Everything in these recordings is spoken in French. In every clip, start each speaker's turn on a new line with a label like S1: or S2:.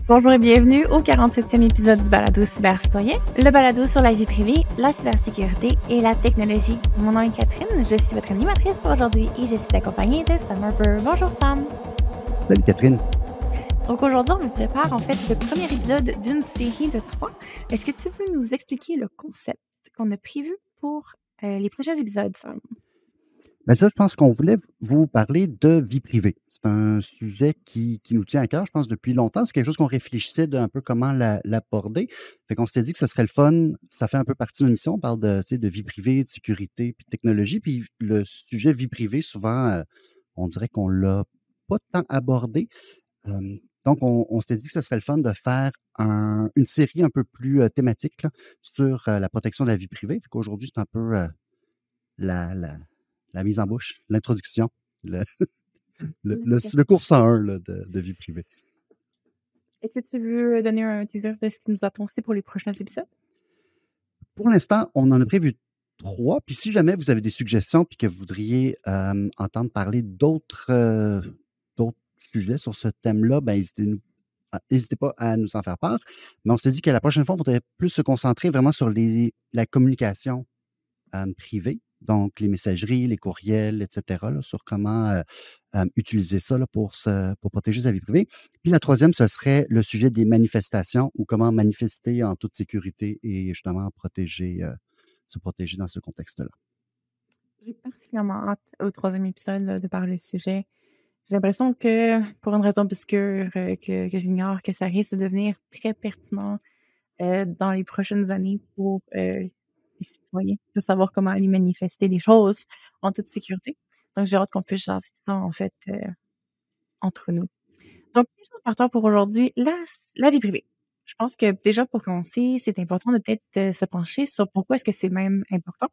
S1: Bonjour et bienvenue au 47e épisode du Balado Cybercitoyen, le balado sur la vie privée, la cybersécurité et la technologie. Mon nom est Catherine, je suis votre animatrice pour aujourd'hui et je suis accompagnée de Sam Harper. Bonjour Sam.
S2: Salut Catherine.
S1: Donc aujourd'hui, on vous prépare en fait le premier épisode d'une série de 3. Est-ce que tu veux nous expliquer le concept qu'on a prévu pour les prochains épisodes, Sam?
S2: Ben ça, je pense qu'on voulait vous parler de vie privée. C'est un sujet qui nous tient à cœur, je pense, depuis longtemps. C'est quelque chose qu'on réfléchissait d'un peu comment l'aborder. Fait qu'on s'était dit que ça serait le fun. Ça fait un peu partie de l'émission. On parle de vie privée, de sécurité, puis de technologie. Puis le sujet vie privée, souvent, on dirait qu'on l'a pas tant abordé. Donc, on s'était dit que ça serait le fun de faire une série un peu plus thématique là, sur la protection de la vie privée. Fait qu'aujourd'hui, c'est un peu la mise en bouche, l'introduction, le cours 101 là, de vie privée.
S1: Est-ce que tu veux donner un teaser de ce qui nous attend aussi pour les prochains épisodes?
S2: Pour l'instant, on en a prévu 3. Puis si jamais vous avez des suggestions puis que vous voudriez entendre parler d'autres sujets sur ce thème-là, ben n'hésitez pas à nous en faire part. Mais on s'est dit que la prochaine fois, on voudrait plus se concentrer vraiment sur la communication privée, donc les messageries, les courriels, etc., là, sur comment utiliser ça là, pour protéger sa vie privée. Puis la troisième, ce serait le sujet des manifestations ou comment manifester en toute sécurité et justement se protéger dans ce contexte-là.
S1: J'ai particulièrement hâte au 3e épisode là, de parler du sujet. J'ai l'impression que, pour une raison obscure que j'ignore, que ça risque de devenir très pertinent dans les prochaines années pour les citoyens, de savoir comment aller manifester des choses en toute sécurité. Donc, j'ai hâte qu'on puisse jaser de ça, en fait, entre nous. Donc, déjà, partant pour aujourd'hui, la vie privée. Je pense que déjà, pour commencer, c'est important de peut-être se pencher sur pourquoi est-ce que c'est même important.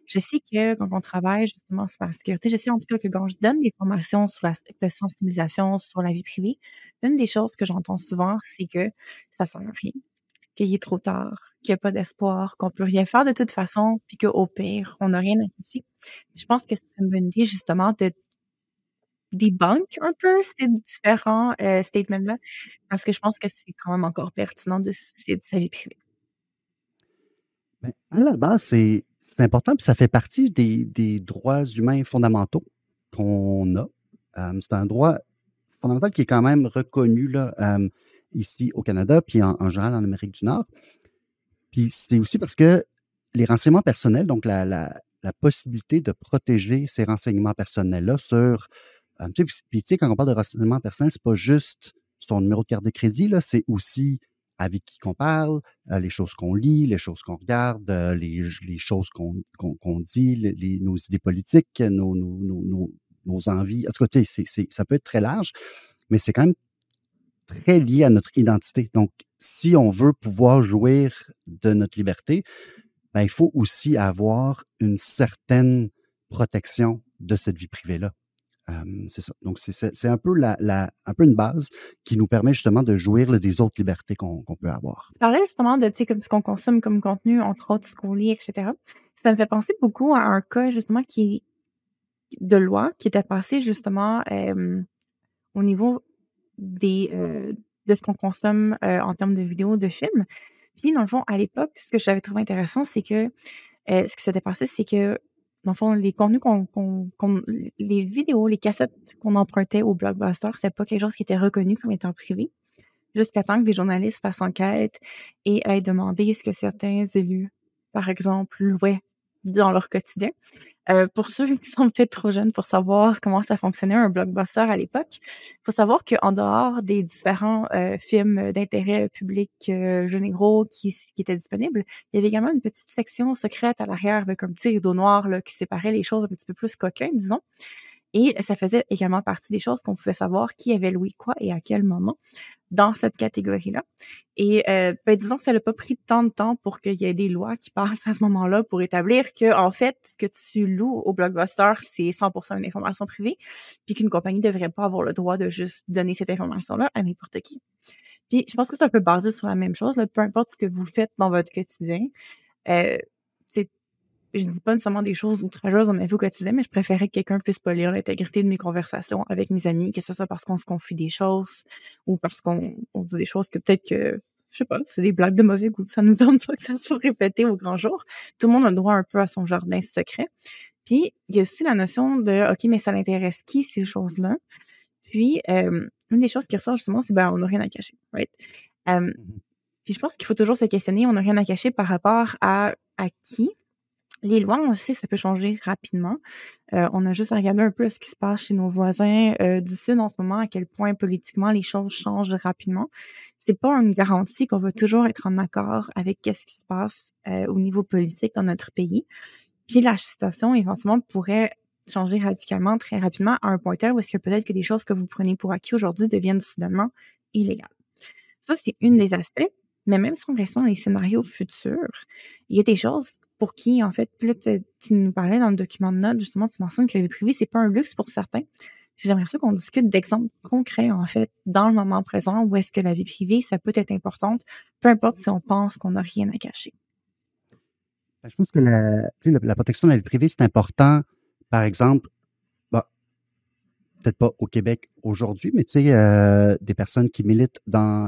S1: Je sais que quand on travaille justement sur la sécurité, je sais en tout cas que quand je donne des formations sur de sensibilisation sur la vie privée, une des choses que j'entends souvent, c'est que ça sert à rien, qu'il est trop tard, qu'il y a pas d'espoir, qu'on peut rien faire de toute façon, puis qu'au pire, on n'a rien à toucher. Je pense que c'est une bonne idée justement de debunk un peu ces différents statements-là, parce que je pense que c'est quand même encore pertinent de se soucier de sa vie privée.
S2: Ben, à la base, c'est important, puis ça fait partie des droits humains fondamentaux qu'on a. C'est un droit fondamental qui est quand même reconnu là, ici au Canada, puis en général en Amérique du Nord. Puis c'est aussi parce que les renseignements personnels, donc la possibilité de protéger ces renseignements personnels-là sur... tu sais, quand on parle de renseignements personnels, c'est pas juste son numéro de carte de crédit, là, c'est aussi avec qui qu'on parle, les choses qu'on lit, les choses qu'on regarde, les choses qu'on dit, nos idées politiques, nos envies. En tout cas, tu sais, ça peut être très large, mais c'est quand même très lié à notre identité. Donc, si on veut pouvoir jouir de notre liberté, ben, il faut aussi avoir une certaine protection de cette vie privée-là. C'est ça. Donc, c'est un peu un peu une base qui nous permet justement de jouir là, des autres libertés qu'on peut avoir.
S1: Tu parlais justement de, tu sais, comme ce qu'on consomme comme contenu, entre autres ce qu'on lit, etc. Ça me fait penser beaucoup à un cas justement de loi qui était passé justement au niveau de ce qu'on consomme en termes de vidéos, de films. Puis, dans le fond, à l'époque, ce que j'avais trouvé intéressant, c'est que ce qui s'était passé, c'est que, dans le fond, les contenus les vidéos, les cassettes qu'on empruntait au Blockbuster, c'était pas quelque chose qui était reconnu comme étant privé, jusqu'à temps que des journalistes fassent enquête et aient demandé ce que certains élus, par exemple, louaient dans leur quotidien. Pour ceux qui sont peut-être trop jeunes pour savoir comment ça fonctionnait un blockbuster à l'époque, il faut savoir qu'en dehors des différents films d'intérêt public généraux qui étaient disponibles, il y avait également une petite section secrète à l'arrière avec un petit rideau noir là, qui séparait les choses un petit peu plus coquins, disons. Et ça faisait également partie des choses qu'on pouvait savoir qui avait loué quoi et à quel moment dans cette catégorie-là. Et disons que ça n'a pas pris tant de temps pour qu'il y ait des lois qui passent à ce moment-là pour établir que, en fait, ce que tu loues au Blockbuster, c'est 100% une information privée, puis qu'une compagnie ne devrait pas avoir le droit de juste donner cette information-là à n'importe qui. Puis je pense que c'est un peu basé sur la même chose, là, peu importe ce que vous faites dans votre quotidien, c'est je dis pas nécessairement des choses outrageuses dans ma vie au quotidien, mais je préférais que quelqu'un puisse pas lire l'intégrité de mes conversations avec mes amis, que ce soit parce qu'on se confie des choses ou parce qu'on dit des choses que peut-être que, je sais pas, c'est des blagues de mauvais goût. Ça nous donne pas que ça soit répété au grand jour. Tout le monde a le droit un peu à son jardin secret. Puis, il y a aussi la notion de, OK, mais ça l'intéresse qui, ces choses-là? Puis, une des choses qui ressort justement, c'est, ben, on n'a rien à cacher, right?
S2: Mhm.
S1: Puis je pense qu'il faut toujours se questionner, on n'a rien à cacher par rapport à qui. Les lois, on sait, ça peut changer rapidement. On a juste à regarder un peu ce qui se passe chez nos voisins du Sud en ce moment, à quel point politiquement les choses changent rapidement. C'est pas une garantie qu'on va toujours être en accord avec qu'est-ce qui se passe au niveau politique dans notre pays. Puis la situation, éventuellement, pourrait changer radicalement, très rapidement, à un point tel où est-ce que peut-être que des choses que vous prenez pour acquis aujourd'hui deviennent soudainement illégales. Ça, c'est une des aspects, mais même si on reste dans les scénarios futurs, il y a des choses pour qui, en fait, puis là, tu nous parlais dans le document de notes, justement, tu mentionnes que la vie privée, c'est pas un luxe pour certains. J'aimerais ça qu'on discute d'exemples concrets, en fait, dans le moment présent, où est-ce que la vie privée, ça peut être importante, peu importe si on pense qu'on n'a rien à cacher.
S2: Ben, je pense que tu sais, la protection de la vie privée, c'est important. Par exemple, bah, peut-être pas au Québec aujourd'hui, mais tu sais, des personnes qui militent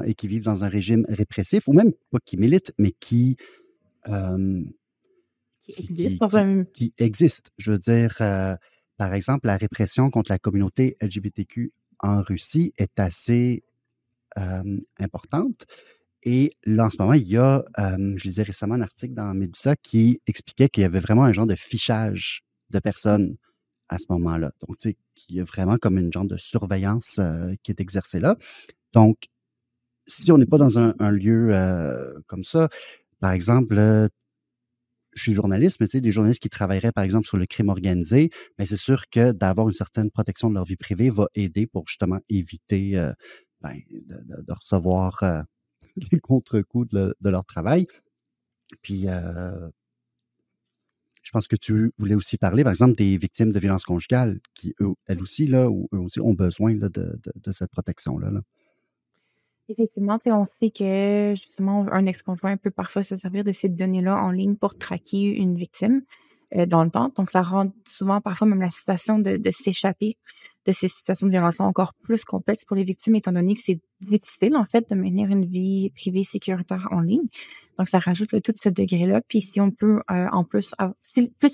S2: et qui vivent dans un régime répressif, ou même pas qui militent, mais euh,
S1: Qui existe dans un...
S2: qui existent. Je veux dire, par exemple, la répression contre la communauté LGBTQ en Russie est assez importante. Et là, en ce moment, il y a, je lisais récemment un article dans Medusa qui expliquait qu'il y avait vraiment un genre de fichage de personnes à ce moment-là. Donc, tu sais, qu'il y a vraiment comme une genre de surveillance qui est exercée là. Donc, si on n'est pas dans un lieu comme ça, par exemple, je suis journaliste, mais tu sais, des journalistes qui travailleraient, par exemple, sur le crime organisé, mais c'est sûr que d'avoir une certaine protection de leur vie privée va aider pour justement éviter de recevoir les contre-coups de leur travail. Puis, je pense que tu voulais aussi parler, par exemple, des victimes de violences conjugales qui, elles aussi, là, ou eux aussi, ont besoin là, de cette protection-là. Là.
S1: Effectivement, tu sais, on sait que justement, un ex-conjoint peut parfois se servir de ces données-là en ligne pour traquer une victime dans le temps. Donc, ça rend souvent parfois même la situation de s'échapper de ces situations de violence encore plus complexes pour les victimes, étant donné que c'est difficile, en fait, de maintenir une vie privée sécuritaire en ligne. Donc, ça rajoute là, tout ce degré-là. Puis, si on peut, en plus, plus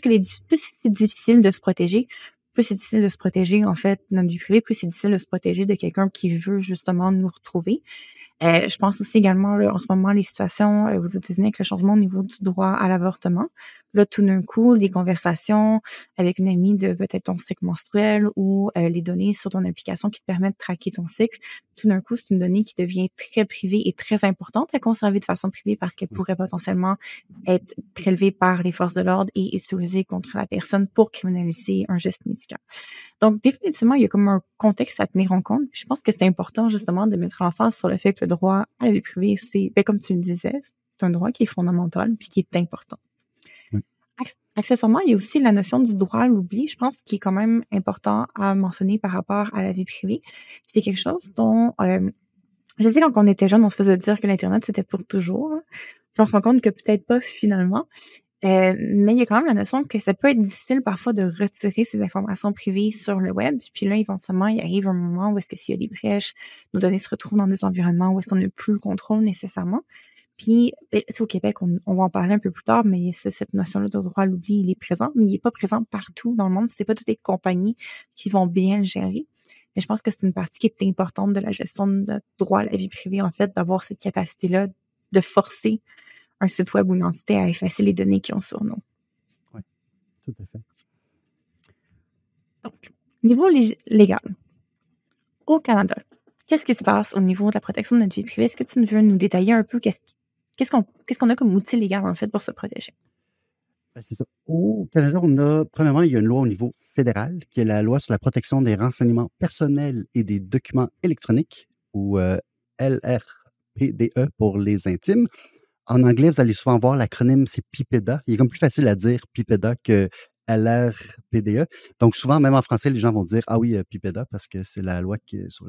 S1: c'est difficile de se protéger, plus c'est difficile de se protéger, en fait, notre vie privée, plus c'est difficile de se protéger de quelqu'un qui veut justement nous retrouver. Je pense aussi également, là, en ce moment, les situations aux États-Unis avec le changement au niveau du droit à l'avortement. Là, tout d'un coup, les conversations avec une amie de peut-être ton cycle menstruel ou les données sur ton application qui te permettent de traquer ton cycle, tout d'un coup, c'est une donnée qui devient très privée et très importante à conserver de façon privée parce qu'elle
S2: Oui.
S1: pourrait potentiellement être prélevée par les forces de l'ordre et utilisée contre la personne pour criminaliser un geste médical. Donc, définitivement, il y a comme un contexte à tenir en compte. Je pense que c'est important, justement, de mettre l'emphase sur le fait que le droit à la vie privée, c'est, ben, comme tu le disais, c'est un droit qui est fondamental puis qui est important.
S2: Oui.
S1: Accessoirement, il y a aussi la notion du droit à l'oubli, je pense, qui est quand même important à mentionner par rapport à la vie privée. C'est quelque chose dont, je sais, quand on était jeune, on se faisait dire que l'Internet, c'était pour toujours. Hein. Puis on se rend compte que peut-être pas finalement. Mais il y a quand même la notion que ça peut être difficile parfois de retirer ces informations privées sur le web. Puis là, éventuellement, il arrive un moment où est-ce que s'il y a des brèches, nos données se retrouvent dans des environnements où est-ce qu'on n'a plus le contrôle nécessairement. Puis, au Québec, on va en parler un peu plus tard, mais cette notion-là de droit à l'oubli, il est présent, mais il est pas présent partout dans le monde. C'est pas toutes les compagnies qui vont bien le gérer. Mais je pense que c'est une partie qui est importante de la gestion de notre droit à la vie privée, en fait, d'avoir cette capacité-là de forcer un site web ou une entité à effacer les données qu'ils ont sur nous.
S2: Oui, tout à fait.
S1: Donc, niveau légal, au Canada, qu'est-ce qui se passe au niveau de la protection de notre vie privée? Est-ce que tu veux nous détailler un peu qu'est-ce qu'on a comme outil légal, en fait, pour se protéger?
S2: Ben, c'est ça. Au Canada, on a, premièrement, il y a une loi au niveau fédéral, qui est la loi sur la protection des renseignements personnels et des documents électroniques, ou LRPDE pour les intimes. En anglais, vous allez souvent voir l'acronyme, c'est PIPEDA. Il est comme plus facile à dire PIPEDA que LRPDE. Donc, souvent, même en français, les gens vont dire, ah oui, PIPEDA, parce que c'est la loi qui est sur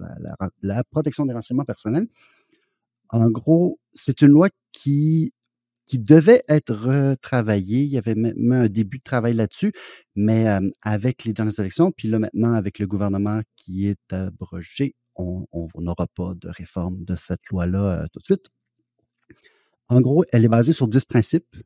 S2: la protection des renseignements personnels. En gros, c'est une loi qui qui devait être retravaillé. Il y avait même un début de travail là-dessus, mais avec les dernières élections, puis là maintenant avec le gouvernement qui est abrogé, on n'aura pas de réforme de cette loi-là tout de suite. En gros, elle est basée sur 10 principes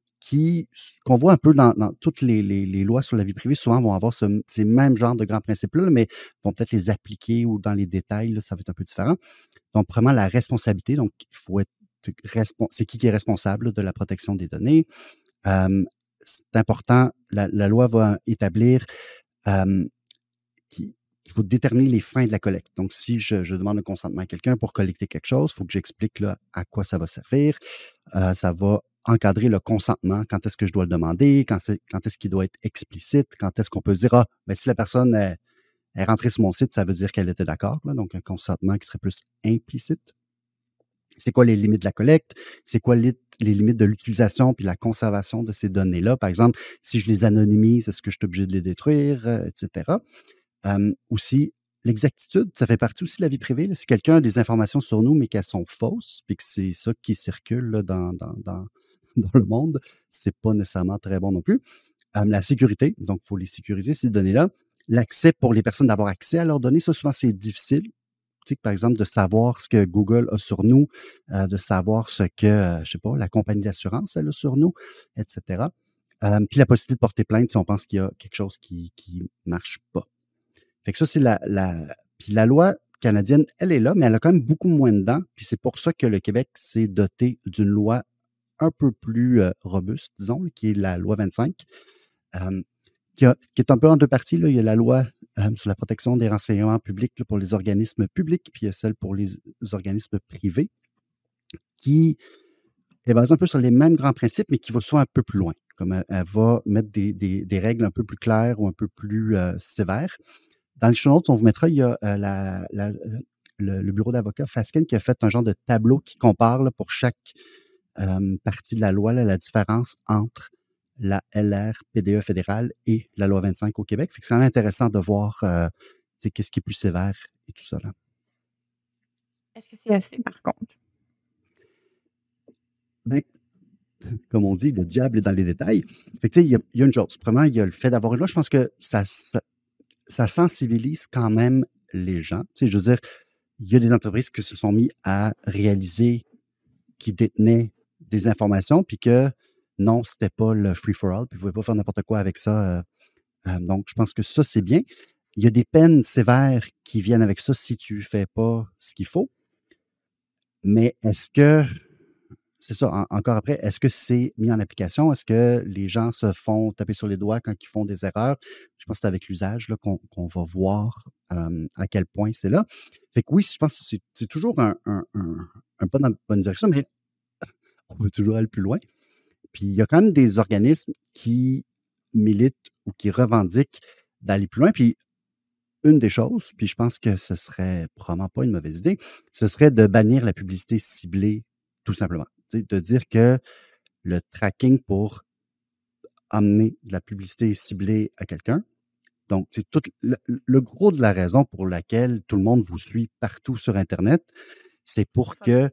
S2: qu'on voit un peu dans toutes les lois sur la vie privée. Souvent, vont avoir ces mêmes genres de grands principes-là, mais vont peut-être les appliquer ou dans les détails, là, ça va être un peu différent. Donc, vraiment, la responsabilité. Donc, il faut être c'est qui est responsable de la protection des données. C'est important. La loi va établir qu'il faut déterminer les fins de la collecte. Donc, si je demande le consentement à quelqu'un pour collecter quelque chose, il faut que j'explique là, à quoi ça va servir. Ça va encadrer le consentement, quand est-ce que je dois le demander, quand est-ce qu'il doit être explicite, quand est-ce qu'on peut dire, si la personne est rentrée sur mon site, ça veut dire qu'elle était d'accord. Donc, un consentement qui serait plus implicite. C'est quoi les limites de la collecte? C'est quoi les limites de l'utilisation puis la conservation de ces données-là? Par exemple, si je les anonymise, est-ce que je suis obligé de les détruire, etc. Aussi, l'exactitude, ça fait partie aussi de la vie privée. Là. Si quelqu'un a des informations sur nous, mais qu'elles sont fausses, puis que c'est ça qui circule là, dans le monde, c'est pas nécessairement très bon non plus. La sécurité, donc il faut les sécuriser, ces données-là. L'accès pour les personnes d'avoir accès à leurs données, ça, souvent, c'est difficile. Tu sais, par exemple, de savoir ce que Google a sur nous, de savoir ce que, je sais pas, la compagnie d'assurance, elle a sur nous, etc. Puis la possibilité de porter plainte si on pense qu'il y a quelque chose qui marche pas. Fait que ça, c'est puis la loi canadienne, elle est là, mais elle a quand même beaucoup moins dedans. Puis c'est pour ça que le Québec s'est doté d'une loi un peu plus robuste, disons, qui est la loi 25, qui est un peu en deux parties. Là. Il y a la loi sur la protection des renseignements publics là, pour les organismes publics, puis il y a celle pour les organismes privés, qui est basée un peu sur les mêmes grands principes, mais qui va souvent un peu plus loin. Comme elle va mettre des règles un peu plus claires ou un peu plus sévères. Dans les show notes, on vous mettra, il y a le bureau d'avocat Fasken qui a fait un genre de tableau qui compare là, pour chaque partie de la loi là, la différence entre la LRPDE fédérale et la loi 25 au Québec. Fait que c'est quand même intéressant de voir qu'est-ce qui est plus sévère et tout ça. Là.
S1: Est-ce que c'est assez, par contre?
S2: Ben, comme on dit, le diable est dans les détails. Fait que, il y a une chose. Premièrement, il y a le fait d'avoir une loi. Je pense que ça sensibilise quand même les gens. Tu sais, je veux dire, il y a des entreprises qui se sont mis à réaliser qu'ils détenaient des informations, puis que non, c'était pas le free-for-all, puis ils ne pouvaient pas faire n'importe quoi avec ça. Donc, je pense que ça, c'est bien. Il y a des peines sévères qui viennent avec ça si tu ne fais pas ce qu'il faut. Mais est-ce que, c'est ça, encore après, est-ce que c'est mis en application? Est-ce que les gens se font taper sur les doigts quand ils font des erreurs? Je pense que c'est avec l'usage là, qu'on va voir à quel point c'est là. Fait que oui, je pense que c'est toujours un pas dans la bonne direction, mais on veut toujours aller plus loin. Puis il y a quand même des organismes qui militent ou qui revendiquent d'aller plus loin. Puis une des choses, puis je pense que ce serait probablement pas une mauvaise idée, ce serait de bannir la publicité ciblée, tout simplement. De dire que le tracking pour amener de la publicité ciblée à quelqu'un, donc c'est tout le gros de la raison pour laquelle tout le monde vous suit partout sur Internet, c'est pour que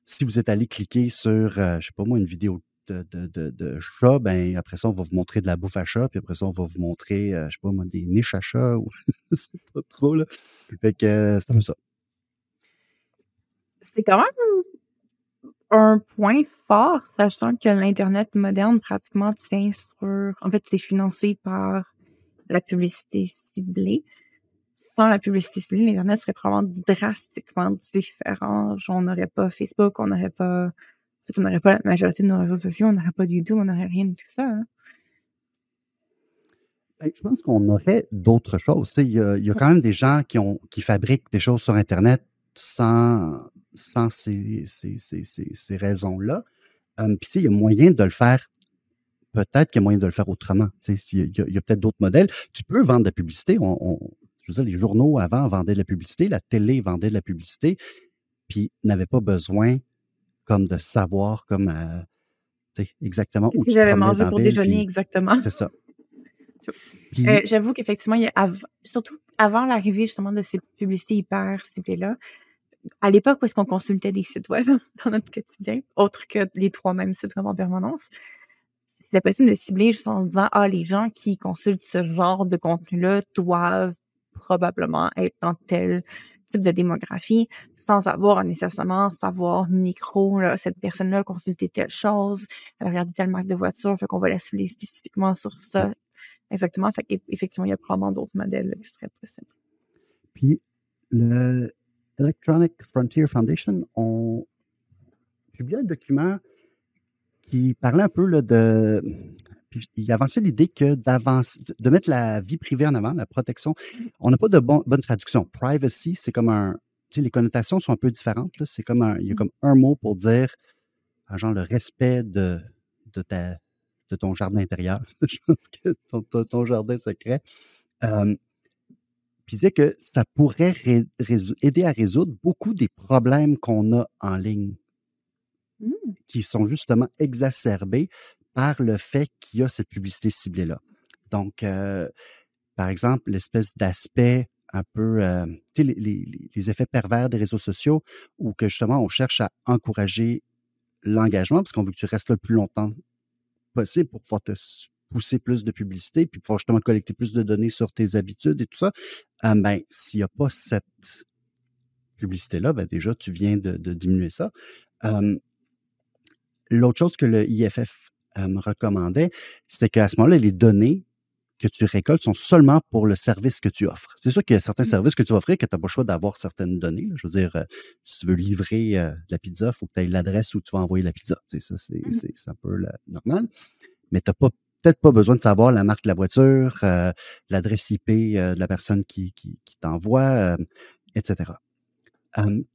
S2: si vous êtes allé cliquer sur, je sais pas moi, une vidéo de chat, ben après ça, on va vous montrer de la bouffe à chat, puis après ça, on va vous montrer, je sais pas moi, des niches à chat, ou je sais pas trop, là. Fait que c'est un peu ça.
S1: C'est quand même un point fort, sachant que l'Internet moderne pratiquement tient sur... En fait, c'est financé par la publicité ciblée. Sans la publicité ciblée, l'Internet serait probablement drastiquement différent. Genre, on n'aurait pas Facebook, on n'aurait pas la majorité de nos réseaux sociaux, on n'aurait pas de YouTube, on n'aurait rien de tout ça. Hein.
S2: Ben, je pense qu'on aurait d'autres choses. Il y a quand même des gens qui fabriquent des choses sur Internet sans ces raisons-là. Puis, il y a moyen de le faire. Peut-être qu'il y a moyen de le faire autrement. Il y a peut-être d'autres modèles. Tu peux vendre de la publicité. Je veux dire, les journaux avant vendaient de la publicité, la télé vendait de la publicité, puis n'avaient pas besoin comme de savoir comme exactement
S1: Qu'est-ce
S2: où
S1: que
S2: tu te
S1: j'avais
S2: promenais
S1: mangé
S2: dans la
S1: pour
S2: ville.
S1: déjeuner
S2: Puis
S1: exactement?
S2: c'est ça. Puis,
S1: J'avoue qu'effectivement, surtout avant l'arrivée justement de ces publicités hyper ciblées-là, à l'époque où est-ce qu'on consultait des sites web dans notre quotidien, autre que les 3 mêmes sites web en permanence, c'était possible de cibler juste en se disant: «Ah, les gens qui consultent ce genre de contenu-là doivent probablement être dans tel type de démographie», sans avoir à nécessairement savoir micro, là, cette personne-là a consulté telle chose, elle a regardé telle marque de voiture, fait qu'on va la cibler spécifiquement sur
S2: Ouais.
S1: ça. Exactement, fait qu'effectivement, il y a probablement d'autres modèles, là, qui seraient possibles.
S2: Puis le Electronic Frontier Foundation ont publié un document qui parlait un peu là, puis il avançait l'idée que de mettre la vie privée en avant, la protection. On n'a pas de bonne traduction. Privacy, c'est comme tu sais, les connotations sont un peu différentes, là. C'est comme il y a
S1: Mmh.
S2: comme un mot pour dire, genre, le respect de ta, de ton jardin intérieur. Je pense que ton jardin secret. Euh, Puis il disait que ça pourrait aider à résoudre beaucoup des problèmes qu'on a en ligne,
S1: Mmh.
S2: qui sont justement exacerbés par le fait qu'il y a cette publicité ciblée-là. Donc, par exemple, l'espèce d'aspect un peu, tu sais, les effets pervers des réseaux sociaux, où que justement on cherche à encourager l'engagement, parce qu'on veut que tu restes là le plus longtemps possible pour pouvoir pousser plus de publicité, puis pouvoir justement collecter plus de données sur tes habitudes et tout ça. Ben, s'il n'y a pas cette publicité-là, ben déjà, tu viens de diminuer ça. L'autre chose que le IFF me recommandait, c'est qu'à ce moment-là, les données que tu récoltes sont seulement pour le service que tu offres. C'est sûr qu'il y a certains
S1: Mmh.
S2: services que tu vas offrir que tu n'as pas le choix d'avoir certaines données. Là. Je veux dire, si tu veux livrer de la pizza, il faut que tu aies l'adresse où tu vas envoyer la pizza. Tu sais, ça,
S1: Mmh.
S2: c'est un peu normal. Mais tu n'as peut-être pas besoin de savoir la marque de la voiture, l'adresse IP de la personne qui t'envoie, etc.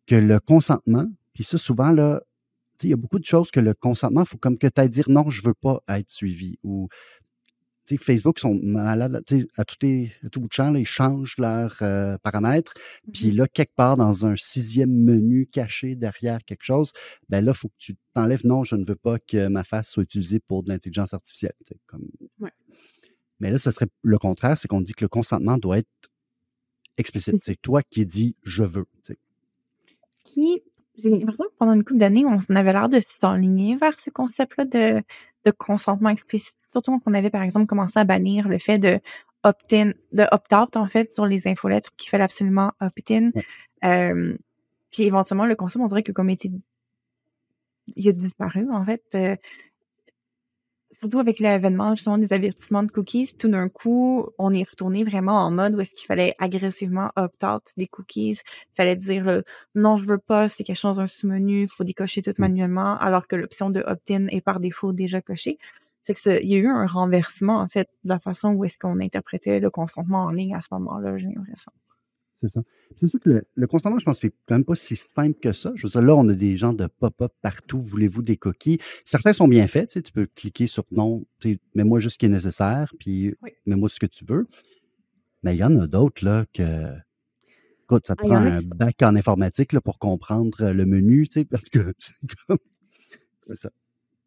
S2: Que le consentement, puis ça, souvent, là, tu sais, il y a beaucoup de choses que le consentement, il faut comme que tu ailles dire non, je veux pas être suivi. Ou, tu sais, Facebook sont malades, tu sais, à tout bout de champ, là, ils changent leurs paramètres. Puis
S1: Mmh.
S2: là, quelque part dans un 6e menu caché derrière quelque chose, ben là, il faut que tu t'enlèves non, je ne veux pas que ma face soit utilisée pour de l'intelligence artificielle. Tu sais, comme...
S1: Ouais.
S2: Mais là, ce serait le contraire, c'est qu'on dit que le consentement doit être explicite. C'est toi qui dis je veux. Tu sais.
S1: Qui j'ai l'impression que pendant une couple d'années, on avait l'air de s'enligner vers ce concept-là de consentement explicite. Surtout qu'on avait, par exemple, commencé à bannir le fait de opt-out, en fait, sur les infolettres, qu'il fallait absolument opt-in.
S2: Ouais.
S1: Puis éventuellement, le concept, on dirait que comme il a disparu, en fait. Surtout avec l'avènement justement des avertissements de cookies, tout d'un coup, on est retourné vraiment en mode où est-ce qu'il fallait agressivement opt-out des cookies. Il fallait dire non, je veux pas, c'est quelque chose d'un sous-menu, il faut décocher tout
S2: Mm.
S1: manuellement, alors que l'option de opt-in est par défaut déjà cochée. Fait que il y a eu un renversement, en fait, de la façon où est-ce qu'on interprétait le consentement en ligne à ce moment-là, j'ai l'impression.
S2: C'est ça. C'est sûr que le consentement, je pense que c'est quand même pas si simple que ça. Je veux dire, là, on a des genres de pop-up partout. Voulez-vous des cookies? Certains sont bien faits. Tu sais, tu peux cliquer sur non, tu sais, mets-moi juste ce qui est nécessaire, puis
S1: Oui.
S2: mets-moi ce que tu veux. Mais il y en a d'autres, là, que, écoute, ça te
S1: Ah, il y
S2: prend
S1: en a
S2: un
S1: qui sont
S2: bac en informatique, là, pour comprendre le menu, tu sais, parce que c'est comme, c'est ça.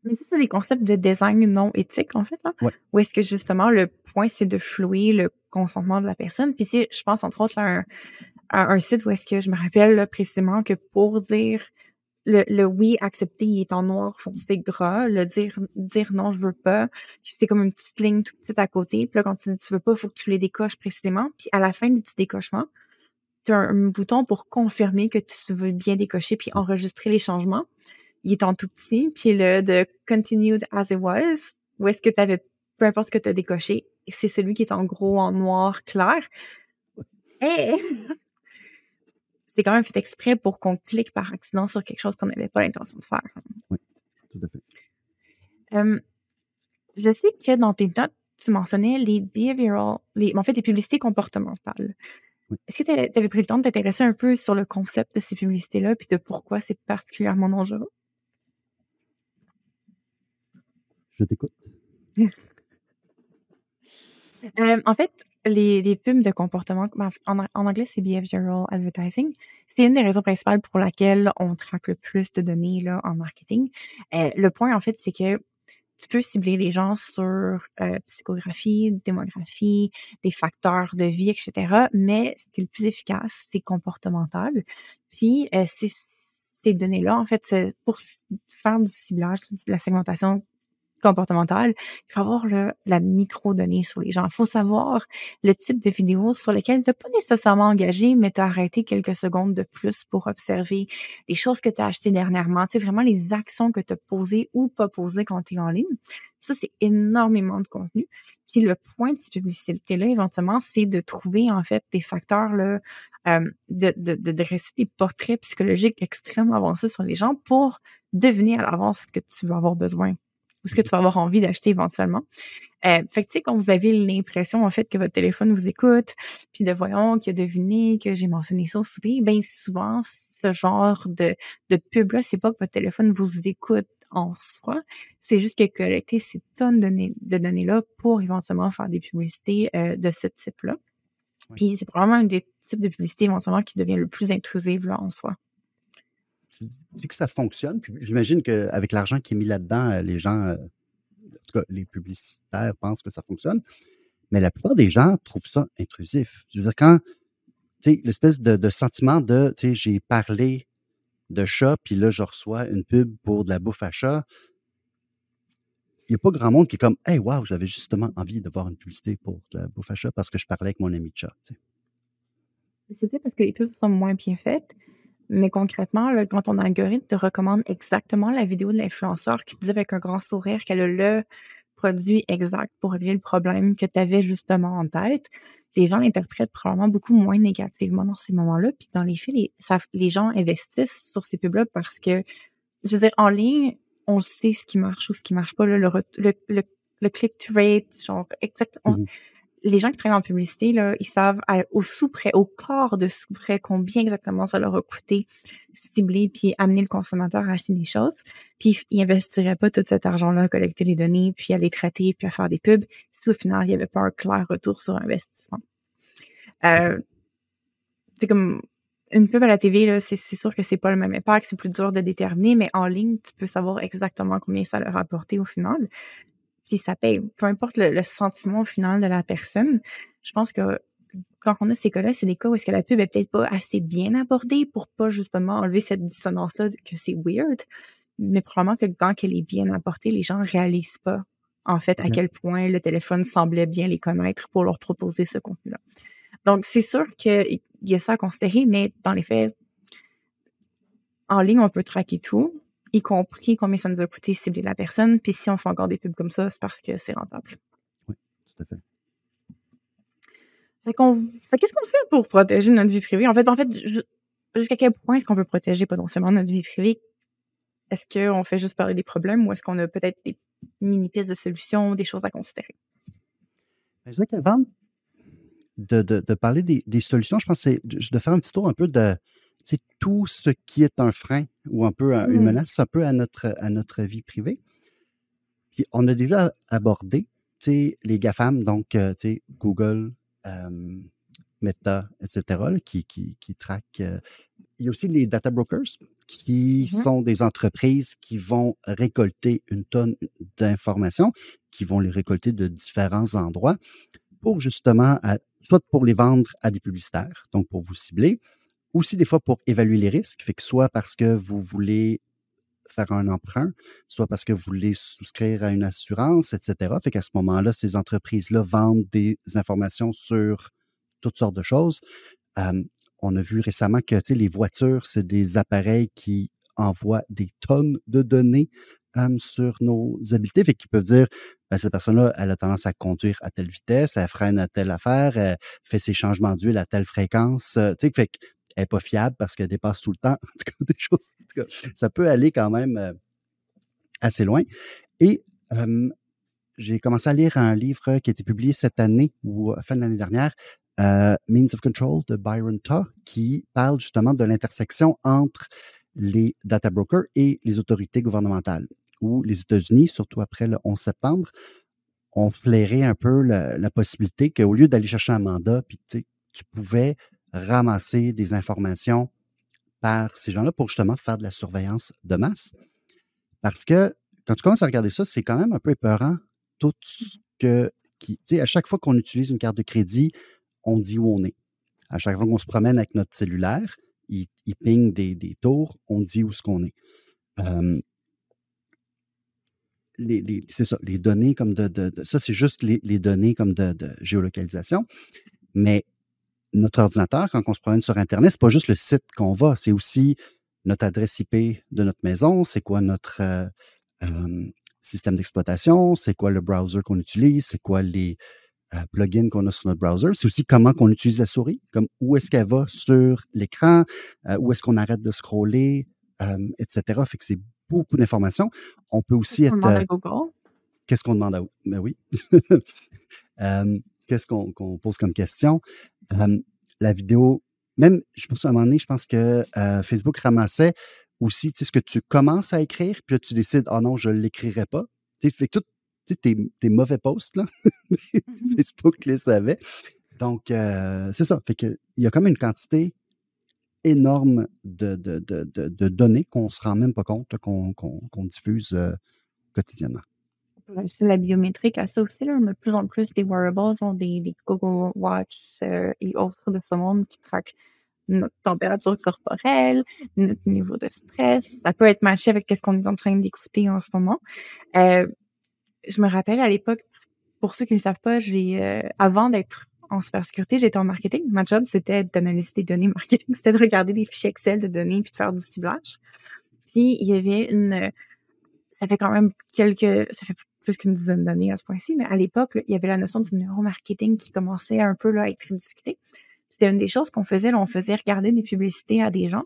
S1: mais c'est ça les concepts de design non éthique, en fait, là.
S2: Ouais.
S1: Où est-ce que justement le point, c'est de flouer le consentement de la personne. Puis tu sais, je pense entre autres à un site où est-ce que je me rappelle là, précisément que pour dire le oui accepté, il est en noir foncé gras, le dire non, je veux pas, c'est comme une petite ligne toute petite à côté. Puis là, quand tu dis tu veux pas, il faut que tu les décoches précisément. Puis à la fin du petit décochement, tu as un bouton pour confirmer que tu veux bien décocher puis enregistrer les changements. Il est en tout petit. Puis le de continued as it was, où est-ce que tu avais, peu importe ce que tu as décoché, c'est celui qui est en gros en noir clair. Hey! C'est quand même fait exprès pour qu'on clique par accident sur quelque chose qu'on n'avait pas l'intention de faire.
S2: Oui, tout à fait.
S1: Hem, je sais que dans tes notes, tu mentionnais en fait, les publicités comportementales.
S2: Oui,
S1: Est-ce que tu avais pris le temps de t'intéresser un peu sur le concept de ces publicités-là, puis de pourquoi c'est particulièrement dangereux?
S2: je t'écoute.
S1: En fait, les pubs de comportement, ben, en anglais, c'est behavioral advertising. C'est une des raisons principales pour laquelle on traque le plus de données là, en marketing. Le point, en fait, c'est que tu peux cibler les gens sur psychographie, démographie, des facteurs de vie, etc. Mais ce qui est le plus efficace, c'est comportemental. Puis, ces données-là, en fait, pour faire du ciblage, de la segmentation comportementale, il faut avoir la micro-donnée sur les gens. Il faut savoir le type de vidéo sur lequel tu n'as pas nécessairement engagé, mais tu as arrêté quelques secondes de plus pour observer les choses que tu as achetées dernièrement, tu sais, vraiment les actions que tu as posées ou pas posées quand tu es en ligne. Ça, c'est énormément de contenu. Puis le point de cette publicité-là, éventuellement, c'est de trouver, en fait, des facteurs, là, de dresser des portraits psychologiques extrêmement avancés sur les gens pour deviner à l'avance ce que tu vas avoir besoin ou ce que tu vas avoir envie d'acheter éventuellement. Fait que, tu sais, quand vous avez l'impression, en fait, que votre téléphone vous écoute, puis de voyons qu'il a deviné que j'ai mentionné ça au souper, ben souvent, ce genre de pub-là, c'est pas que votre téléphone vous écoute en soi, c'est juste qu'il a collecté ces tonnes de données-là pour éventuellement faire des publicités de ce type-là.
S2: Oui.
S1: Puis c'est probablement un des types de publicités éventuellement qui devient le plus intrusive là, en soi.
S2: Tu dis que ça fonctionne, puis j'imagine qu'avec l'argent qui est mis là-dedans, les gens, en tout cas, les publicitaires pensent que ça fonctionne, mais la plupart des gens trouvent ça intrusif. Je veux dire, quand, tu sais, l'espèce de sentiment de, tu sais, j'ai parlé de chat, puis là, je reçois une pub pour de la bouffe à chat, il n'y a pas grand monde qui est comme, hey, wow, j'avais justement envie de voir une publicité pour de la bouffe à chat parce que je parlais avec mon ami de chat. Tu sais.
S1: C'est peut-être parce que les pubs sont moins bien faites, mais concrètement, là, quand ton algorithme te recommande exactement la vidéo de l'influenceur qui te dit avec un grand sourire qu'elle a le produit exact pour régler le problème que tu avais justement en tête, les gens l'interprètent probablement beaucoup moins négativement dans ces moments-là. Puis dans les faits, les gens investissent sur ces pubs-là parce que, je veux dire, en ligne, on sait ce qui marche ou ce qui marche pas, là, le click-to-rate, genre, exactement
S2: Mhm.
S1: les gens qui travaillent en publicité, là, ils savent au sous près, au quart de sous près, combien exactement ça leur a coûté cibler puis amener le consommateur à acheter des choses. Puis ils investiraient pas tout cet argent-là à collecter les données, puis à les traiter, puis à faire des pubs, si au final, il y avait pas un clair retour sur investissement. C'est comme une pub à la TV, là, c'est sûr que c'est pas le même impact, c'est plus dur de déterminer, mais en ligne, tu peux savoir exactement combien ça leur a apporté au final. Puis ça paye. Peu importe le sentiment au final de la personne, je pense que quand on a ces cas-là, c'est des cas où est-ce que la pub est peut-être pas assez bien abordée pour pas justement enlever cette dissonance-là que c'est weird, mais probablement que quand elle est bien apportée, les gens réalisent pas, en fait, à
S2: OK.
S1: quel point le téléphone semblait bien les connaître pour leur proposer ce contenu-là. Donc, c'est sûr qu'il y a ça à considérer, mais dans les faits, en ligne, on peut traquer tout, y compris combien ça nous a coûté cibler la personne. Puis si on fait encore des pubs comme ça, c'est parce que c'est rentable.
S2: Oui, tout à fait.
S1: Qu'est-ce qu'on fait pour protéger notre vie privée? En fait, jusqu'à quel point est-ce qu'on peut protéger potentiellement notre vie privée? Est-ce qu'on fait juste parler des problèmes ou est-ce qu'on a peut-être des mini pistes de solutions, des choses à considérer?
S2: Ben, je dirais qu'avant de parler des solutions, je pense que c'est de faire un petit tour un peu de tu sais, tout ce qui est un frein ou un peu une
S1: Mmh.
S2: menace un peu à notre vie privée. Puis on a déjà abordé tu sais, les GAFAM, donc tu sais, Google, euh, Meta, etc., là, qui traquent. Il y a aussi les data brokers, qui
S1: Mmh.
S2: sont des entreprises qui vont récolter une tonne d'informations, qui vont les récolter de différents endroits pour justement, soit pour les vendre à des publicitaires, donc pour vous cibler, aussi des fois pour évaluer les risques, fait que soit parce que vous voulez faire un emprunt, soit parce que vous voulez souscrire à une assurance, etc. Fait qu'à ce moment-là, ces entreprises-là vendent des informations sur toutes sortes de choses. Euh, on a vu récemment que les voitures, c'est des appareils qui envoient des tonnes de données sur nos habiletés. Fait qu'ils peuvent dire, ben, cette personne-là, elle a tendance à conduire à telle vitesse, elle freine à telle affaire, elle fait ses changements d'huile à telle fréquence. Fait qu'elle n'est pas fiable parce qu'elle dépasse tout le temps. En tout cas, des choses. En tout cas, ça peut aller quand même assez loin. Et j'ai commencé à lire un livre qui a été publié cette année ou à la fin de l'année dernière, Means of Control de Byron Taw, qui parle justement de l'intersection entre les data brokers et les autorités gouvernementales, où les États-Unis, surtout après le 11 septembre, ont flairé un peu la possibilité qu'au lieu d'aller chercher un mandat, puis tu pouvais ramasser des informations par ces gens-là pour justement faire de la surveillance de masse. Parce que quand tu commences à regarder ça, c'est quand même un peu épeurant. Tout ce tu sais, à chaque fois qu'on utilise une carte de crédit, on dit où on est. À chaque fois qu'on se promène avec notre cellulaire, il ping des tours, on dit où ce qu'on est. Euh, c'est ça, les données comme ça, c'est juste les données comme de géolocalisation. Mais notre ordinateur, quand on se promène sur Internet, c'est pas juste le site qu'on va, c'est aussi notre adresse IP de notre maison, c'est quoi notre système d'exploitation, c'est quoi le browser qu'on utilise, c'est quoi les plugins qu'on a sur notre browser. C'est aussi comment qu'on utilise la souris, comme où est-ce qu'elle va sur l'écran, où est-ce qu'on arrête de scroller, etc. Fait que c'est beaucoup d'informations. On peut aussi
S1: On
S2: être...
S1: demande à Google.
S2: qu'est-ce qu'on demande à... Ben oui. Qu'est-ce qu'on pose comme question? La vidéo, même, je pense à un moment donné, je pense que Facebook ramassait aussi, tu sais, ce que tu commences à écrire, puis là, tu décides, ah non, je ne l'écrirai pas. Tu sais, fait que tout, tu sais, tes mauvais posts, là, Facebook les savait. Donc, c'est ça. Fait que il y a comme une quantité énorme de données qu'on ne se rend même pas compte, là, qu'on diffuse quotidiennement.
S1: On peut rajouter la biométrique à ça aussi, là. On a de plus en plus des wearables, genre des Google Watch et autres de ce monde qui traquent notre température corporelle, notre niveau de stress. Ça peut être matché avec ce qu'on est en train d'écouter en ce moment. Je me rappelle à l'époque, pour ceux qui ne le savent pas, avant d'être en cybersécurité, j'étais en marketing. Ma job, c'était d'analyser des données marketing. C'était de regarder des fichiers Excel de données puis de faire du ciblage. Puis, il y avait ça fait quand même ça fait plus qu'une dizaine d'années à ce point-ci, mais à l'époque, là, il y avait la notion du neuromarketing qui commençait un peu là, à être discutée. C'était une des choses qu'on faisait, là, on faisait regarder des publicités à des gens.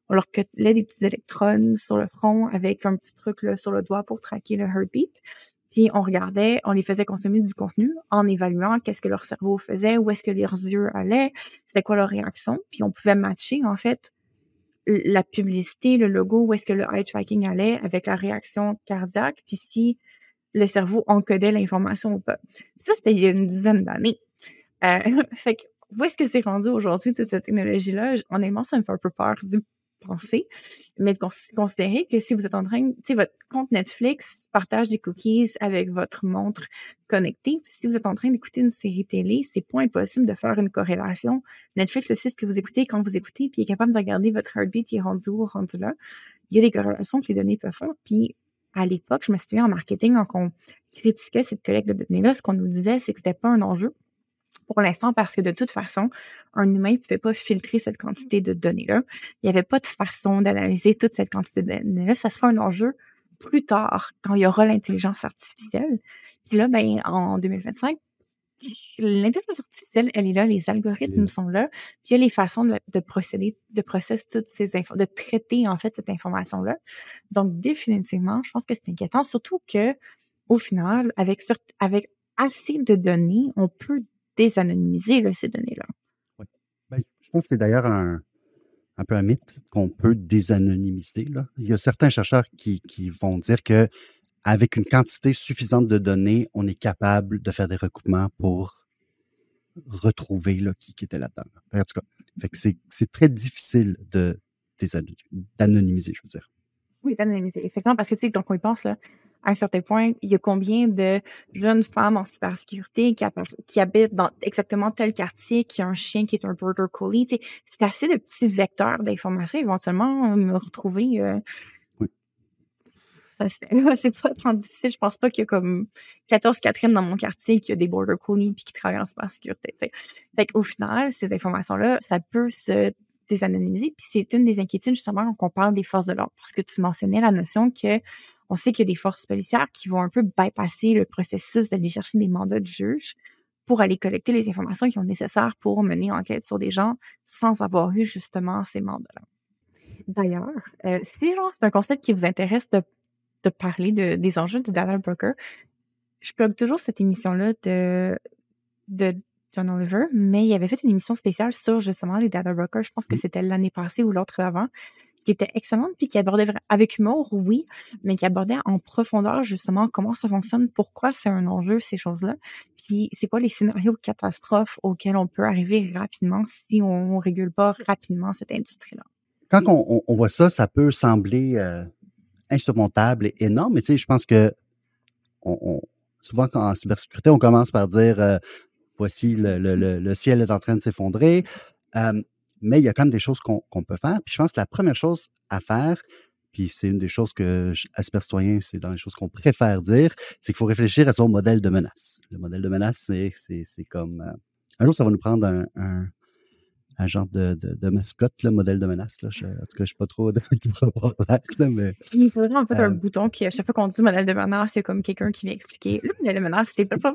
S1: On leur collait des petits électrodes sur le front avec un petit truc là, sur le doigt pour traquer le heartbeat. Puis on les faisait consommer du contenu en évaluant qu'est-ce que leur cerveau faisait, où est-ce que leurs yeux allaient, c'était quoi leur réaction. Puis on pouvait matcher, en fait, la publicité, le logo, où est-ce que le eye tracking allait avec la réaction cardiaque, puis si le cerveau encodait l'information ou pas. Ça, c'était il y a une dizaine d'années. Fait que, où est-ce que c'est rendu aujourd'hui, toute cette technologie-là? Honnêtement, ça me fait un peu peur d'y penser, mais de considérer que si vous êtes en train, tu sais, votre compte Netflix partage des cookies avec votre montre connectée. Si vous êtes en train d'écouter une série télé, c'est pas impossible de faire une corrélation. Netflix le sait ce que vous écoutez quand vous écoutez, puis il est capable de regarder votre heartbeat, il est rendu où, rendu là. Il y a des corrélations que les données peuvent faire. Puis à l'époque, je me souviens en marketing, quand on critiquait cette collecte de données-là, ce qu'on nous disait, c'est que c'était pas un enjeu pour l'instant parce que de toute façon, un humain ne pouvait pas filtrer cette quantité de données-là. Il n'y avait pas de façon d'analyser toute cette quantité de données-là. Ça sera un enjeu plus tard, quand il y aura l'intelligence artificielle. Puis là, ben, en 2025, l'intelligence artificielle, elle est là, les algorithmes sont là, puis il y a les façons de procéder, de processer toutes ces infos, de traiter, en fait, cette information-là. Donc, définitivement, je pense que c'est inquiétant, surtout que, au final, avec assez de données, on peut désanonymiser, là, ces données-là.
S2: Oui. Ben, je pense que c'est d'ailleurs un peu un mythe qu'on peut désanonymiser, là. Il y a certains chercheurs qui vont dire que avec une quantité suffisante de données, on est capable de faire des recoupements pour retrouver là, qui était là-dedans. En tout cas, fait que c'est très difficile d'anonymiser, je veux dire.
S1: Oui, d'anonymiser, effectivement, parce que, tu sais, donc on y pense, là, à un certain point, il y a combien de jeunes femmes en cybersécurité qui habitent dans exactement tel quartier, qui a un chien qui est un border collie, tu sais, c'est assez de petits vecteurs d'information, éventuellement, me retrouver,
S2: Oui.
S1: ça se fait, là, c'est pas tant difficile. Je pense pas qu'il y a comme 14 Catherine dans mon quartier qui a des border collies puis qui travaillent en cybersécurité, tu sais. Fait qu'au final, ces informations-là, ça peut se désanonymiser, puis c'est une des inquiétudes, justement, quand on parle des forces de l'ordre, parce que tu mentionnais la notion que on sait qu'il y a des forces policières qui vont un peu bypasser le processus d'aller chercher des mandats de juge pour aller collecter les informations qui sont nécessaires pour mener enquête sur des gens sans avoir eu, justement, ces mandats-là. D'ailleurs, si genre c'est un concept qui vous intéresse de parler des enjeux du data broker, je plug toujours cette émission-là de John Oliver, mais il avait fait une émission spéciale sur justement les data brokers. Je pense que c'était l'année passée ou l'autre d'avant, qui était excellente puis qui abordait avec humour, oui, mais qui abordait en profondeur justement comment ça fonctionne, pourquoi c'est un enjeu, ces choses-là, puis c'est quoi les scénarios de catastrophes auxquels on peut arriver rapidement si on régule pas rapidement cette industrie-là.
S2: Quand on voit ça, ça peut sembler insurmontable et énorme. Mais tu sais, je pense que souvent, en cybersécurité, on commence par dire voici le ciel est en train de s'effondrer. Mais il y a quand même des choses qu'on peut faire. Puis je pense que la première chose à faire, puis c'est une des choses que, à Cybercitoyen, c'est dans les choses qu'on préfère dire, c'est qu'il faut réfléchir à son modèle de menace. Le modèle de menace, c'est comme... un jour, ça va nous prendre un genre de mascotte, le modèle de menace. Là. En tout cas, je ne sais pas trop de qui va avoir l'air, mais...
S1: Il faudrait en fait un bouton qui, à chaque fois qu'on dit modèle de menace, il y a comme quelqu'un qui vient expliquer. Le modèle de menace, c'est pas.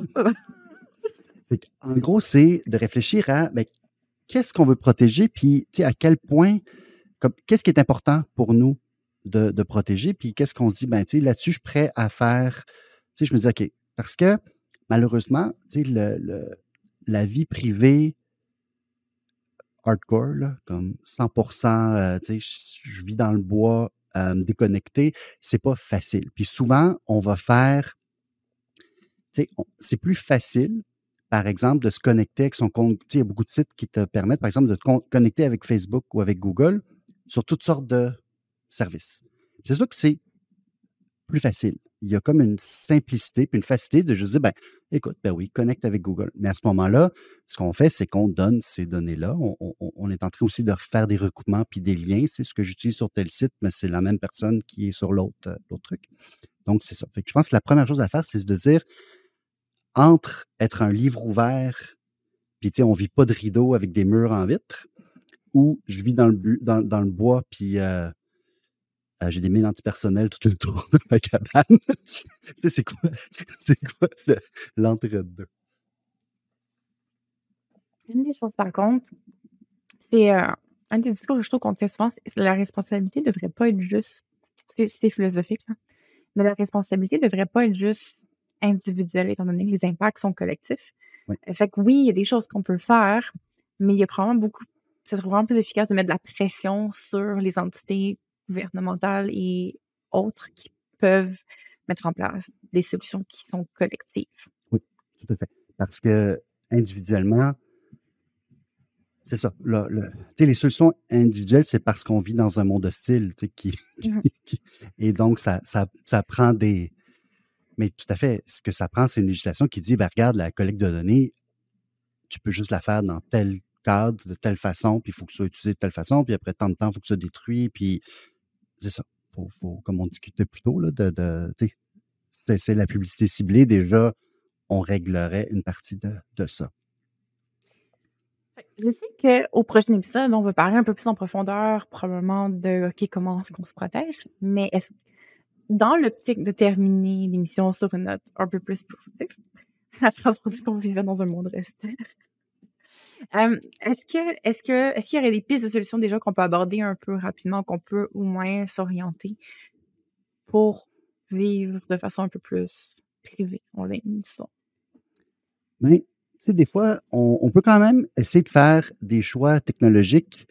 S2: En gros, c'est de réfléchir à qu'est-ce qu'on veut protéger, puis à quel point, qu'est-ce qui est important pour nous de protéger, puis qu'est-ce qu'on se dit, là-dessus, je suis prêt à faire. Je me dis, OK, parce que malheureusement, la vie privée hardcore, là, comme 100%, je vis dans le bois, déconnecté, c'est pas facile. Puis souvent, on va faire, c'est plus facile, par exemple, de se connecter avec son compte. Il y a beaucoup de sites qui te permettent, par exemple, de te connecter avec Facebook ou avec Google sur toutes sortes de services. C'est sûr que c'est plus facile. Il y a comme une simplicité puis une facilité de juste dire, écoute, oui, connecte avec Google. Mais à ce moment-là, ce qu'on fait, c'est qu'on donne ces données-là. On est en train aussi de refaire des recoupements puis des liens. C'est ce que j'utilise sur tel site, mais c'est la même personne qui est sur l'autre truc. Donc, c'est ça. Fait que je pense que la première chose à faire, c'est de dire, entre être un livre ouvert, puis on vit pas de rideaux avec des murs en vitre, ou je vis dans le bois, puis j'ai des mines antipersonnelles tout autour de ma cabane. c'est quoi l'entre-deux?
S1: Une des choses, par contre, c'est un des discours que je trouve qu'on tient souvent, c'est la responsabilité ne devrait pas être juste. C'est philosophique, là. Mais la responsabilité ne devrait pas être juste individuelle, étant donné que les impacts sont collectifs.
S2: Oui.
S1: Fait que oui, il y a des choses qu'on peut faire, mais il y a probablement beaucoup. Ça serait vraiment plus efficace de mettre de la pression sur les entités gouvernementales et autres qui peuvent mettre en place des solutions qui sont collectives.
S2: Oui, tout à fait. Parce que individuellement, c'est ça. Les solutions individuelles, c'est parce qu'on vit dans un monde hostile, et donc ça prend des. Mais tout à fait, ce que ça prend, c'est une législation qui dit, regarde, la collecte de données, tu peux juste la faire dans tel cadre, de telle façon, puis il faut que ce soit utilisé de telle façon, puis après tant de temps, il faut que ce soit détruit, puis c'est ça. Faut, comme on discutait plus tôt, là, c'est la publicité ciblée, déjà, on réglerait une partie de ça.
S1: Je sais qu'au prochain épisode, on va parler un peu plus en profondeur, probablement, de comment est-ce qu'on se protège, mais dans l'optique de terminer l'émission sur une note un peu plus positive, après avoir dit qu'on vivait dans un monde hostile, est-ce qu'il y aurait des pistes de solutions déjà qu'on peut aborder un peu rapidement, qu'on peut au moins s'orienter pour vivre de façon un peu plus privée en ligne, disons?
S2: Mais, des fois, on peut quand même essayer de faire des choix technologiques,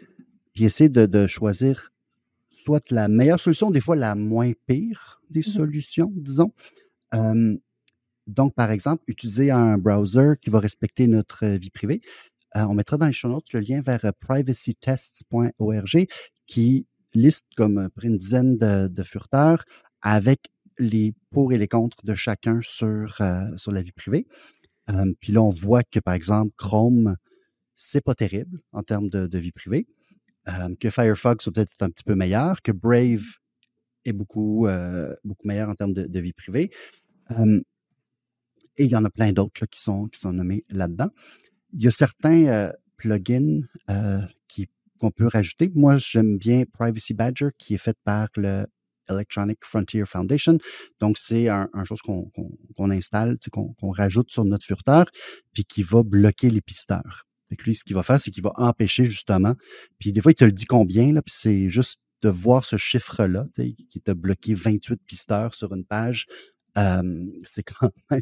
S2: puis essayer de choisir soit la meilleure solution, des fois la moins pire des solutions, disons. Donc, par exemple, utiliser un browser qui va respecter notre vie privée. On mettra dans les show notes le lien vers privacytests.org qui liste comme près une dizaine de furteurs avec les pour et les contre de chacun sur la vie privée. Puis là, on voit que, par exemple, Chrome, c'est pas terrible en termes de vie privée, que Firefox peut-être un petit peu meilleur, que Brave est beaucoup meilleur en termes de vie privée. Et il y en a plein d'autres là, qui sont nommés là-dedans. Il y a certains plugins qu'on peut rajouter. Moi, j'aime bien Privacy Badger, qui est fait par le Electronic Frontier Foundation. Donc, c'est un chose qu'on installe, qu'on rajoute sur notre furteur, puis qui va bloquer les pisteurs. Fait que lui, ce qu'il va faire, c'est qu'il va empêcher justement. Puis des fois, il te le dit combien, là, puis c'est juste de voir ce chiffre-là, qui t'a bloqué 28 pisteurs sur une page. C'est quand même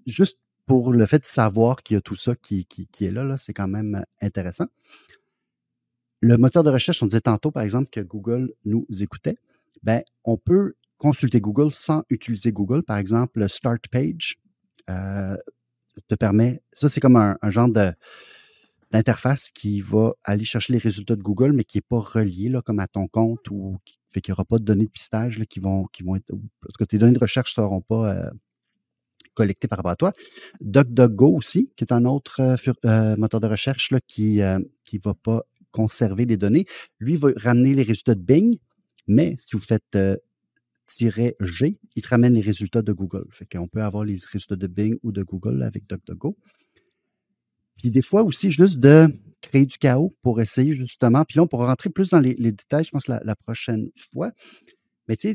S2: juste pour le fait de savoir qu'il y a tout ça qui est là, c'est quand même intéressant. Le moteur de recherche, on disait tantôt, par exemple, que Google nous écoutait. On peut consulter Google sans utiliser Google. Par exemple, le Start Page te permet, ça c'est comme un genre d'interface qui va aller chercher les résultats de Google, mais qui n'est pas relié là, comme à ton compte ou Fait qu'il n'y aura pas de données de pistage là, qui vont être. En tout cas, tes données de recherche ne seront pas collectées par rapport à toi. DuckDuckGo aussi, qui est un autre moteur de recherche là, qui ne va pas conserver les données. Lui va ramener les résultats de Bing, mais si vous faites -G, il te ramène les résultats de Google. Fait qu'on peut avoir les résultats de Bing ou de Google avec DuckDuckGo. Puis des fois aussi, juste de créer du chaos pour essayer justement. Puis là, on pourra rentrer plus dans les détails, je pense, la prochaine fois. Mais tu sais,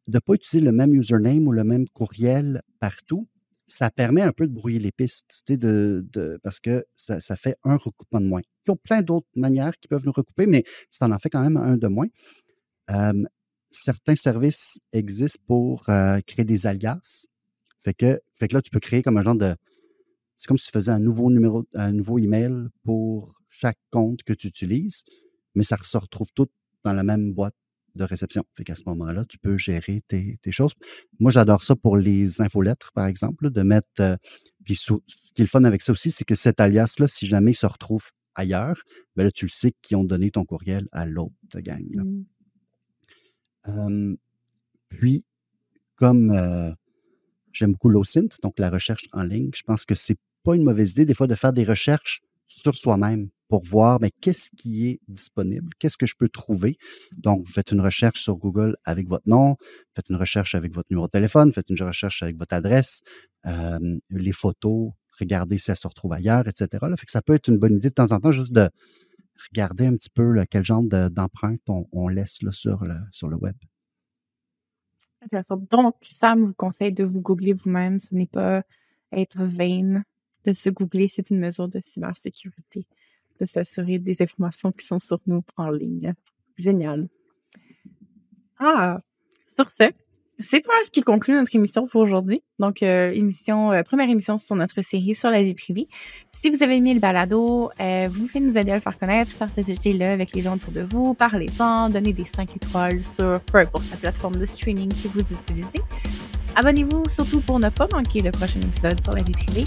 S2: de ne pas utiliser le même username ou le même courriel partout, ça permet un peu de brouiller les pistes, tu sais, parce que ça fait un recoupement de moins. Il y a plein d'autres manières qui peuvent nous recouper, mais ça en fait quand même un de moins. Certains services existent pour créer des alias. Fait que là, tu peux créer comme un genre de. C'est comme si tu faisais un nouveau email pour chaque compte que tu utilises, mais ça se retrouve tout dans la même boîte de réception. Fait qu'à ce moment-là, tu peux gérer tes choses. Moi, j'adore ça pour les infolettres, par exemple, de mettre. Puis ce qui est le fun avec ça aussi, c'est que cet alias-là, si jamais il se retrouve ailleurs, ben là, tu le sais qu'ils ont donné ton courriel à l'autre gang. Là. Puis, comme j'aime beaucoup l'OSINT, donc la recherche en ligne, je pense que c'est pas une mauvaise idée des fois de faire des recherches sur soi-même pour voir qu'est-ce qui est disponible, qu'est-ce que je peux trouver. Donc, vous faites une recherche sur Google avec votre nom, faites une recherche avec votre numéro de téléphone, faites une recherche avec votre adresse, les photos, regardez si elles se retrouvent ailleurs, etc. Là, fait que ça peut être une bonne idée de temps en temps juste de regarder un petit peu là, quel genre d'empreinte on laisse là, sur le web.
S1: Intéressant. Donc, Sam vous conseille de vous googler vous-même. Ce n'est pas être vain de se googler, c'est une mesure de cybersécurité, de s'assurer des informations qui sont sur nous en ligne. Génial. Sur ce, c'est pas ce qui conclut notre émission pour aujourd'hui. Donc, première émission sur notre série sur la vie privée. Si vous avez aimé le balado, vous pouvez nous aider à le faire connaître, partagez-le avec les gens autour de vous, parlez-en, donnez des 5 étoiles sur peu importe la plateforme de streaming que vous utilisez. Abonnez-vous surtout pour ne pas manquer le prochain épisode sur la vie privée.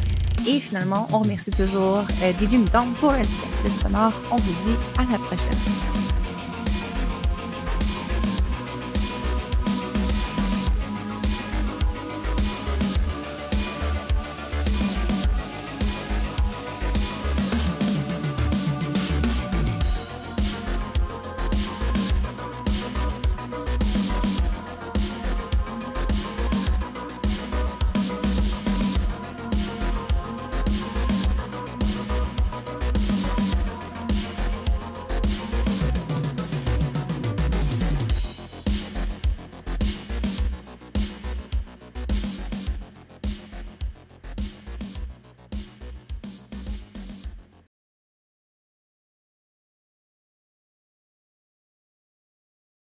S1: Et finalement, on remercie toujours DJ Mouton pour l'indicatif sonore. On vous dit à la prochaine.